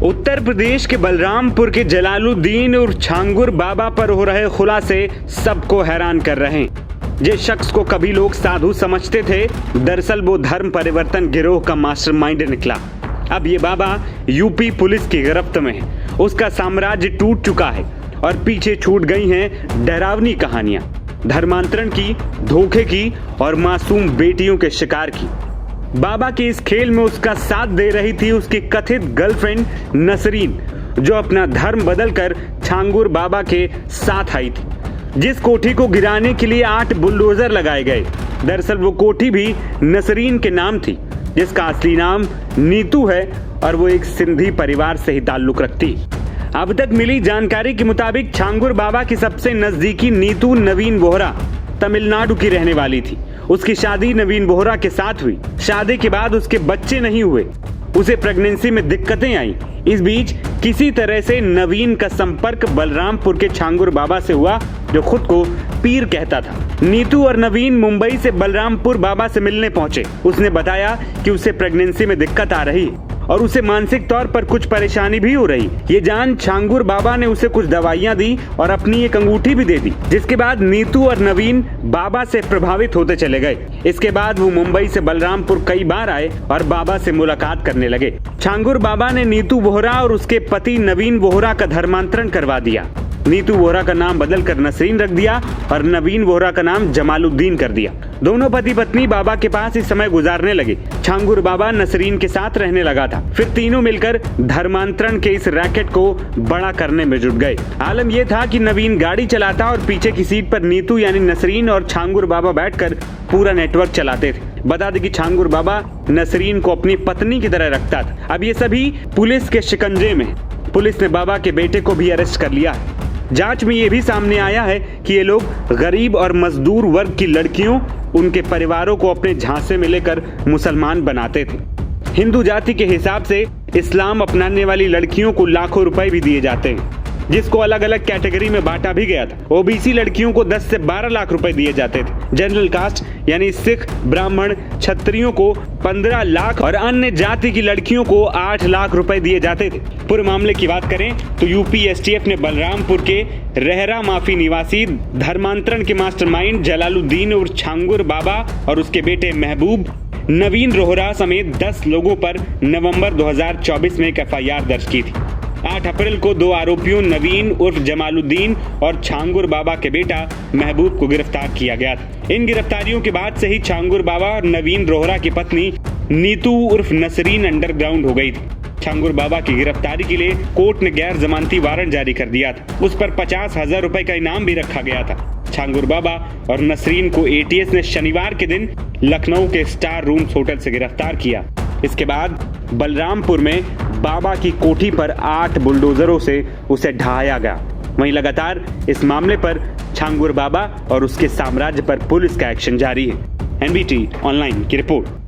उत्तर प्रदेश के बलरामपुर के जलालुद्दीन और छांगुर बाबा पर हो रहे खुलासे सबको हैरान कर रहे हैं। जिस शख्स को कभी लोग साधु समझते थे, दरअसल वो धर्म परिवर्तन गिरोह का मास्टरमाइंड निकला। अब ये बाबा यूपी पुलिस की गिरफ्त में है। उसका साम्राज्य टूट चुका है और पीछे छूट गई हैं डरावनी कहानियां, धर्मांतरण की, धोखे की और मासूम बेटियों के शिकार की। बाबा के इस खेल में उसका साथ दे रही थी उसकी कथित गर्लफ्रेंड नसरीन, जो अपना धर्म बदलकर छांगुर बाबा के साथ आई थी। जिस कोठी को गिराने के लिए 8 बुलडोजर लगाए गए, दरअसल वो कोठी भी नसरीन के नाम थी, जिसका असली नाम नीतू है और वो एक सिंधी परिवार से ही ताल्लुक रखती। अब तक मिली जानकारी के मुताबिक छांगुर बाबा की सबसे नजदीकी नीतू नवीन बोहरा तमिलनाडु की रहने वाली थी। उसकी शादी नवीन बोहरा के साथ हुई। शादी के बाद उसके बच्चे नहीं हुए, उसे प्रेगनेंसी में दिक्कतें आई। इस बीच किसी तरह से नवीन का संपर्क बलरामपुर के छांगुर बाबा से हुआ, जो खुद को पीर कहता था। नीतू और नवीन मुंबई से बलरामपुर बाबा से मिलने पहुंचे। उसने बताया कि उसे प्रेगनेंसी में दिक्कत आ रही और उसे मानसिक तौर पर कुछ परेशानी भी हो रही। ये जान छांगुर बाबा ने उसे कुछ दवाइयां दी और अपनी एक अंगूठी भी दे दी, जिसके बाद नीतू और नवीन बाबा से प्रभावित होते चले गए। इसके बाद वो मुंबई से बलरामपुर कई बार आए और बाबा से मुलाकात करने लगे। छांगुर बाबा ने नीतू बोहरा और उसके पति नवीन बोहरा का धर्मांतरण करवा दिया। नीतू बोहरा का नाम बदलकर नसरीन रख दिया और नवीन बोहरा का नाम जमालुद्दीन कर दिया। दोनों पति पत्नी बाबा के पास इस समय गुजारने लगे। छांगुर बाबा नसरीन के साथ रहने लगा था। फिर तीनों मिलकर धर्मांतरण के इस रैकेट को बड़ा करने में जुट गए। आलम यह था कि नवीन गाड़ी चलाता और पीछे की सीट पर नीतू यानी नसरीन और छांगुर बाबा बैठकर पूरा नेटवर्क चलाते थे। बता दें कि छांगुर बाबा नसरीन को अपनी पत्नी की तरह रखता था। अब ये सभी पुलिस के शिकंजे में। पुलिस ने बाबा के बेटे को भी अरेस्ट कर लिया है। जांच में ये भी सामने आया है कि ये लोग गरीब और मजदूर वर्ग की लड़कियों, उनके परिवारों को अपने झांसे में लेकर मुसलमान बनाते थे। हिंदू जाति के हिसाब से इस्लाम अपनाने वाली लड़कियों को लाखों रुपए भी दिए जाते हैं, जिसको अलग अलग कैटेगरी में बांटा भी गया था। ओबीसी लड़कियों को 10 से 12 लाख रुपए दिए जाते थे। जनरल कास्ट यानी सिख, ब्राह्मण, क्षत्रियों को 15 लाख और अन्य जाति की लड़कियों को 8 लाख रुपए दिए जाते थे। पूरे मामले की बात करें तो यूपी एसटीएफ ने बलरामपुर के रहरा माफी निवासी धर्मांतरण के मास्टरमाइंड जलालुद्दीन और छांगुर बाबा और उसके बेटे महबूब, नवीन रोहरा समेत 10 लोगों पर नवंबर 2024 में एक एफआईआर दर्ज की थी। 8 अप्रैल को 2 आरोपियों नवीन उर्फ जमालुद्दीन और छांगुर बाबा के बेटा महबूब को गिरफ्तार किया गया था। इन गिरफ्तारियों के बाद से ही छांगुर बाबा और नवीन रोहरा की पत्नी नीतू उर्फ नसरीन अंडरग्राउंड हो गई थी। छांगुर बाबा की गिरफ्तारी के लिए कोर्ट ने गैर जमानती वारंट जारी कर दिया था। उस पर 50,000 रुपए का इनाम भी रखा गया था। छांगुर बाबा और नसरीन को एटीएस ने शनिवार के दिन लखनऊ के स्टार रूम्स होटल से गिरफ्तार किया। इसके बाद बलरामपुर में बाबा की कोठी पर 8 बुलडोजरों से उसे ढहाया गया। वहीं लगातार इस मामले पर छांगुर बाबा और उसके साम्राज्य पर पुलिस का एक्शन जारी है। एनबीटी ऑनलाइन की रिपोर्ट।